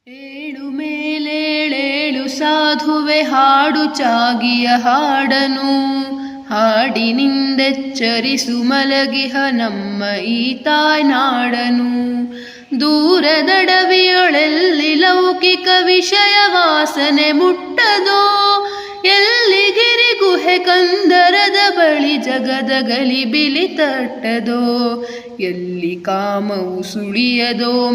ಏಳು ಮೇಲೇಳೇಳು ಸಾಧುವೆ ಹಾಡು ಚಾಗಿಯ ಹಾಡನು ಹಾಡಿನಿಂದೆಚ್ಚರಿಸು ಮಲಗಿಹ ನಮ್ಮ ಈ ತಾಯ್ನಾಡನು. ದೂರದಡವಿಯೊಳೆಲ್ಲಿ ಲೌಕಿಕ ವಿಷಯ ವಾಸನೆ ಮುಟ್ಟದೋ, ಎಲ್ಲಿ ಗಿರಿಗುಹೆ ಕಂದರದ ಬಳಿ ಜಗದ ಗಲಿಬಿಲಿ ತಟ್ಟದೋ, ಎಲ್ಲಿ ಕಾಮವು ಸುಳಿಯದೋ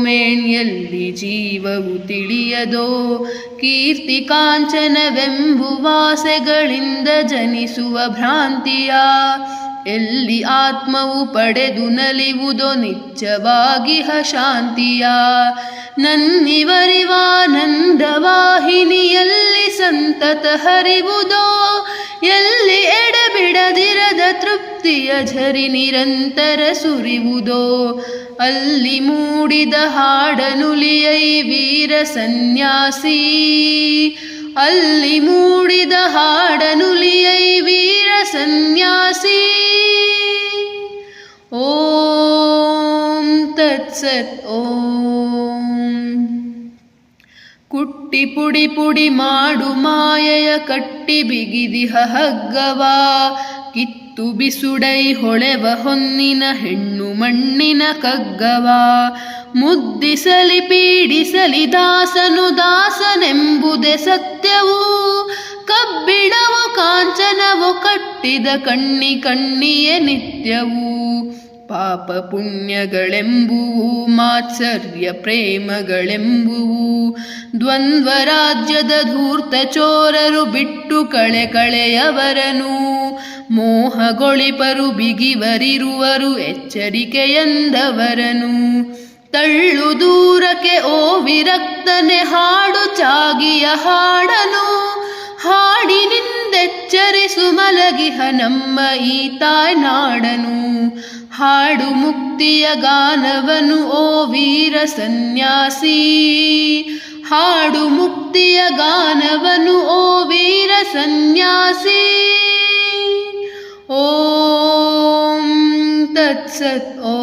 ಎಲ್ಲಿ ಜೀವವು ತಿಳಿಯದೋ, ಕೀರ್ತಿ ಕಾಂಚನವೆಂಬುವಾಸೆಗಳಿಂದ ಜನಿಸುವ ಭ್ರಾಂತಿಯ, ಎಲ್ಲಿ ಆತ್ಮವು ಪಡೆದು ನಲಿವುದೋ ನಿತ್ಯವಾಗಿಹ ಶಾಂತಿಯ. ನನ್ನಿವರಿವಾನಂದವಾಹಿನಿಯಲ್ಲಿ ಸಂತತ ಹರಿವುದೋ, ಎಲ್ಲಿ ಎಡೆಬಿಡದಿರದ ತೃಪ್ತಿಯ ಝರಿ ನಿರಂತರ ಸುರಿವುದೋ, ಅಲ್ಲಿ ಮೂಡಿದ ಹಾಡನುಲಿಯೈ ವೀರ ಸನ್ಯಾಸಿ, ಅಲ್ಲಿ ಮೂಡಿದ ಹಾಡನುಲಿಯೈ ವೀರ ಸನ್ಯಾಸಿ. ಓಂ ತತ್ಸತ್. ಓಂ. ಕುಟ್ಟಿ ಪುಡಿ ಪುಡಿ ಮಾಡು ಮಾಯೆಯ ಕಟ್ಟಿ ಬಿಗಿದಿಹ ಹಗ್ಗವ, ಕಿತ್ತು ಬಿಸುಡೈ ಹೊಳೆವ ಹೊನ್ನಿನ ಹೆಣ್ಣು ಮಣ್ಣಿನ ಕಗ್ಗವ, ಮುದ್ದಿಸಲಿ ಪೀಡಿಸಲಿ ದಾಸನು ದಾಸನೆಂಬುದೇ ಸತ್ಯವು, ಕಬ್ಬಿಣವು ಕಾಂಚನವು ಕಟ್ಟಿದ ಕಣ್ಣಿಯೇ ನಿತ್ಯವು, ಪಾಪ ಪುಣ್ಯಗಳೆಂಬುವು ಮಾತ್ಸರ್ಯ ಪ್ರೇಮಗಳೆಂಬುವು, ದ್ವಂದ್ವ ರಾಜ್ಯದ ಧೂರ್ತ ಚೋರರು ಬಿಟ್ಟು ಕಳೆಯವರನು, ಮೋಹಗೊಳಿಪರು ಬಿಗಿವರಿರುವರು ಎಚ್ಚರಿಕೆಯಂದವರನು. ತಳ್ಳು ದೂರಕ್ಕೆ ಓ ವಿರಕ್ತನೆ ಹಾಡು ಚಾಗಿಯ ಹಾಡನು, ಹಾಡಿನಿಂದೆಚ್ಚರಿಸು ಮಲಗಿಹ ನಮ್ಮ ಈ ತಾಯ್ನಾಡನು, ಹಾಡು ಮುಕ್ತಿಯ ಗಾನವನು ಓ ವೀರ ಸನ್ಯಾಸಿ, ಹಾಡು ಮುಕ್ತಿಯ ಗಾನವನು ಓ ವೀರ ಸನ್ಯಾಸಿ. ಓಂ ತತ್ಸತ್. ಓಂ.